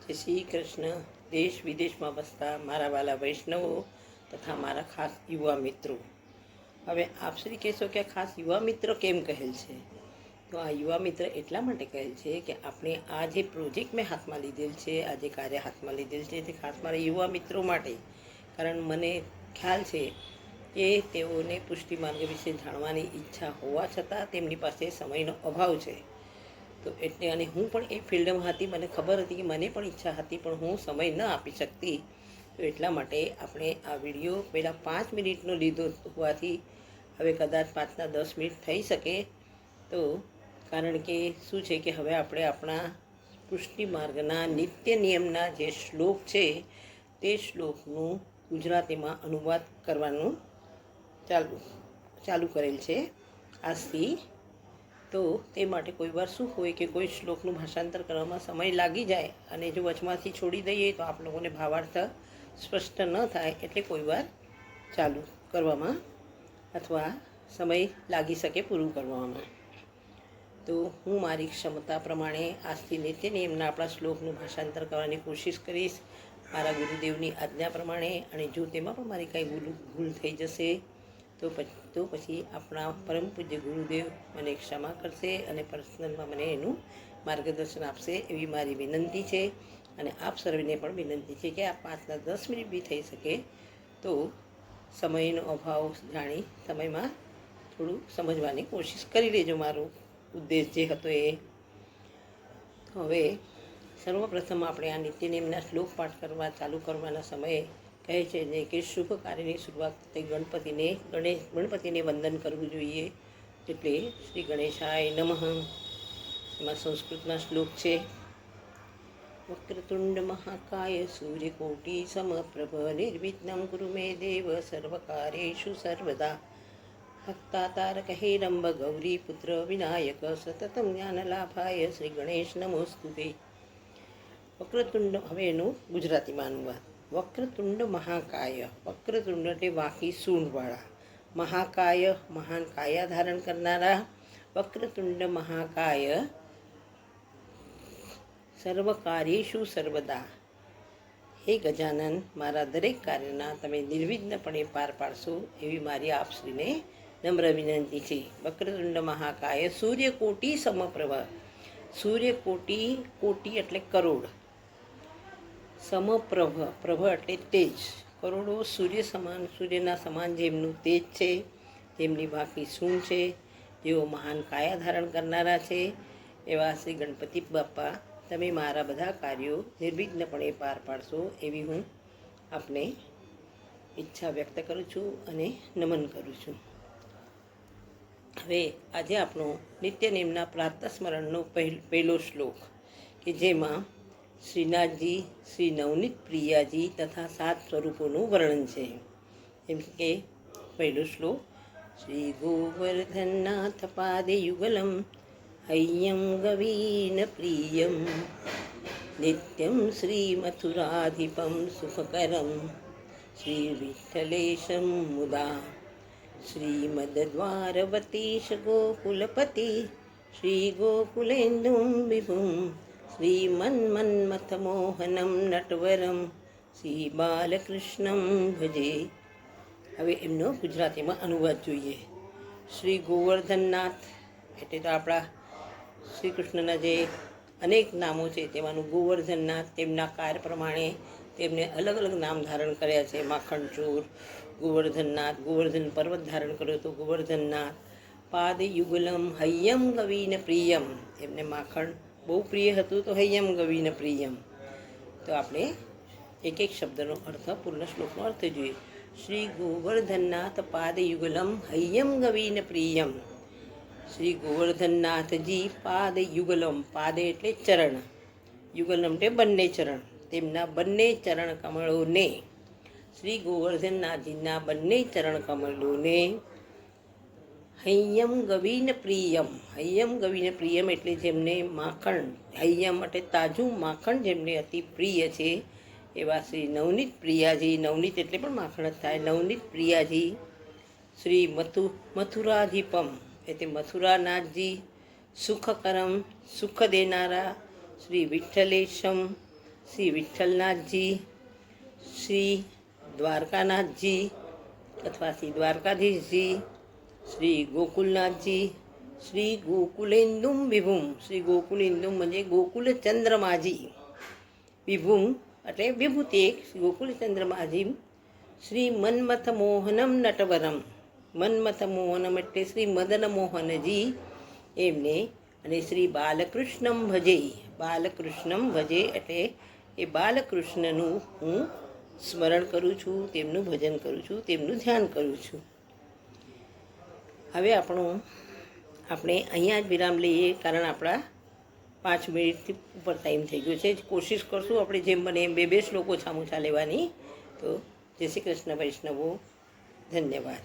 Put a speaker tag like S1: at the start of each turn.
S1: જય શ્રી કૃષ્ણ. દેશ વિદેશમાં વસતા મારા વાલા વૈષ્ણવો તથા મારા ખાસ યુવા મિત્રો, હવે આપ શ્રી કહેશો કે ખાસ યુવા મિત્ર કેમ કહેલ છે? તો આ યુવા મિત્ર એટલા માટે કહેલ છે કે આપણે આ જે પ્રોજેક્ટ મેં હાથમાં લીધેલ છે, આ જે કાર્ય હાથમાં લીધેલ છે તે ખાસ મારા યુવા મિત્રો માટે. કારણ મને ખ્યાલ છે કે તેઓને પુષ્ટિ માર્ગ વિશે જાણવાની ઈચ્છા હોવા છતાં તેમની પાસે સમયનો અભાવ છે. તો એટલે અને હું પણ એ ફિલ્ડમાં હતી, મને ખબર હતી કે મને પણ ઈચ્છા હતી, પણ હું સમય ન આપી શકતી. તો એટલા માટે આપણે આ વિડીયો પહેલાં 5 મિનિટનો લીધો હોવાથી હવે કદાચ 5 ના 10 મિનિટ થઈ શકે. તો કારણ કે શું છે કે હવે આપણે આપણા પુષ્ટિ માર્ગના નિત્ય નિયમના જે શ્લોક છે તે શ્લોકનું ગુજરાતીમાં અનુવાદ કરવાનું ચાલુ કરેલ છે આજથી. તો તે માટે કોઈ વાર શું હોય કે કોઈ શ્લોકનું ભાષાંતર કરવામાં સમય લાગી જાય, અને જો વચમાંથી છોડી દઈએ તો આપ લોકોને ભાવાર્થ સ્પષ્ટ ન થાય, એટલે કોઈ વાર ચાલુ કરવામાં અથવા સમય લાગી શકે પૂરું કરવામાં. તો હું મારી ક્ષમતા પ્રમાણે આજથી નિત્ય નિયમના આપણા શ્લોકનું ભાષાંતર કરવાની કોશિશ કરીશ મારા ગુરુદેવની આજ્ઞા પ્રમાણે. અને જો તેમાં પણ મારી કાંઈ ભૂલ થઈ જશે તો પછી આપણા પરમ પૂજ્ય ગુરુદેવ મને ક્ષમા કરશે અને પર્સનલમાં મને એનું માર્ગદર્શન આપશે, એવી મારી વિનંતી છે. અને આપ સર્વેને પણ વિનંતી છે કે આ 5 ના 10 મિનિટ બી થઈ શકે તો સમયનો અભાવ જાણી સમયમાં થોડું સમજવાની કોશિશ કરી લેજો. મારો ઉદ્દેશ જે હતો એ. હવે સર્વપ્રથમ આપણે આ નિત્ય નિયમના શ્લોક પાઠ કરવા ચાલુ કરવાના સમયે કહે છે જે કે શુભ કાર્યની શરૂઆત ગણપતિને વંદન કરવું જોઈએ. એટલે શ્રી ગણેશાય નમઃ. એમાં સંસ્કૃતમાં શ્લોક છે: વક્રતુંડ મહાકાય સૂર્યકોટિ સમપ્રભ નિર્વિઘ્नं કુરુ મે દેવ સર્વકાર્યેષુ સર્વદા. ભક્તાતારક હેરંબ ગૌરી પુત્ર વિનાયક સતતમ જ્ઞાનલાભાય શ્રી ગણેશ નમોસ્તુતે. વક્રતુંડ, હવે એનું ગુજરાતીમાં અનુવાદ. વક્રતુંડ મહાકાય. વક્રતુંડ એટલે વાંકી સૂંઢવાળા. મહાકાય, મહાન કાયા ધારણ કરનારા. વક્રતુંડ મહાકાય સર્વ કાર્યેષુ સર્વદા. હે ગજાનન, મારા દરેક કાર્યના તમે નિર્વિઘ્નપણે પાર પાડશો, એવી મારી આપશ્રીને નમ્ર વિનંતી છે. વક્રતુંડ મહાકાય સૂર્યકોટિ સમપ્રભ. સૂર્યકોટિ, કોટી એટલે કરોડ, સમપ્રભ, પ્રભ એટલે તેજ. કરોડો સૂર્ય સમાન, સૂર્યના સમાન જેમનું તેજ છે, જેમની વાંકી સૂંઢ છે, જેઓ મહાન કાયા ધારણ કરનારા છે, એવા શ્રી ગણપતિ બાપ્પા, તમે મારા બધા કાર્યો નિર્વિઘ્નપણે પાર પાડશો, એવી હું આપને ઈચ્છા વ્યક્ત કરું છું અને નમન કરું છું. હવે આજે આપણો નિત્ય નિયમના પ્રાતઃ સ્મરણનો પહેલો શ્લોક, કે જેમાં શ્રીનાથજી, શ્રી નવનીત પ્રિયાજી તથા 7 સ્વરૂપોનું વર્ણન છે. જેમ કે પહેલો શ્લોક: શ્રી ગોવર્ધનનાથ પાદે યુગલમ હૈયમ ગવીન પ્રિયમ નિત્યમ શ્રી મથુરાધિપમ સુખકરમ શ્રી વિઠ્ઠલેશમ મુદા. શ્રીમદ્વારવતીશ ગોકુલપતિ શ્રી ગોકુલેન્દુમ વિભુમ શ્રીમન્મન્મથમોહનમ નટવરમ શ્રી બાલકૃષ્ણમ ભજે. હવે એમનો ગુજરાતીમાં અનુવાદ જોઈએ. શ્રી ગોવર્ધનનાથ એટલે તો આપણા શ્રી કૃષ્ણના જે અનેક નામો છે તેમાંનું ગોવર્ધનનાથ, તેમના કાર્ય પ્રમાણે તેમને અલગ અલગ નામ ધારણ કર્યા છે. માખણચોર ગોવર્ધનનાથ, ગોવર્ધન પર્વત ધારણ કર્યો તો ગોવર્ધનનાથ. પાદ યુગલમ હૈયમ ગવીન પ્રિયમ, એમને માખણ બહુ પ્રિય હતું તો હૈયમ ગવીન પ્રિયમ. તો આપણે એક એક શબ્દનો અર્થ, પૂર્ણ શ્લોકનો અર્થ જોઈએ. શ્રી ગોવર્ધનનાથ પાદ યુગલમ હૈયમ ગવીન પ્રિયમ. શ્રી ગોવર્ધનનાથજી પાદ યુગલમ, પાદ એટલે ચરણ, યુગલમ એટલે બંને ચરણ, તેમના બંને ચરણ કમળોને, શ્રી ગોવર્ધનનાથજીના બંને ચરણ કમળોને હૈયમ ગવીન પ્રિયમ. હૈયમ ગવીન પ્રિયમ એટલે જેમને માખણ, હૈયમ એટલે તાજું માખણ જેમને અતિ પ્રિય છે, એવા શ્રી નવનીત પ્રિયાજી. નવનીત એટલે પણ માખણ જ થાય. નવનીત પ્રિયાજી શ્રી મથુરાધિપમ એટલે મથુરાનાથજી. સુખકરમ સુખ દેનારા શ્રી વિઠ્ઠલેશમ શ્રી વિઠ્ઠલનાથજી, શ્રી દ્વારકાનાથજી અથવા શ્રી દ્વારકાધીશજી, શ્રી ગોકુલનાથજી, શ્રી ગોકુલેન્દુમ વિભુમ, શ્રી ગોકુલેન્દુમ म्हणजे ગોકુલ ચંદ્રમાજી, વિભુમ એટલે વિભૂતિ એક, શ્રી ગોકુલ ચંદ્રમાજી, શ્રી મન્મથ મોહનમ નટવરમ, મન્મથ મોહનમ એટલે શ્રી મદન મોહનજી એમને, અને શ્રી બાલકૃષ્ણમ ભજે, બાલકૃષ્ણમ ભજે એટલે એ બાલકૃષ્ણનું હું સ્મરણ કરું છું, તેમનું ભજન કરું છું, તેમનું ધ્યાન કરું છું. હવે આપણે અહીંયા જ વિરામ લઈએ, કારણ આપણા 5 મિનિટથી ઉપર ટાઈમ થઈ ગયો છે. કોશિશ કરશું આપણે જેમ બને એમ 2 શ્લોકો ઓછામાં ઓછા લેવાની. તો જય શ્રી કૃષ્ણ વૈષ્ણવો, ધન્યવાદ.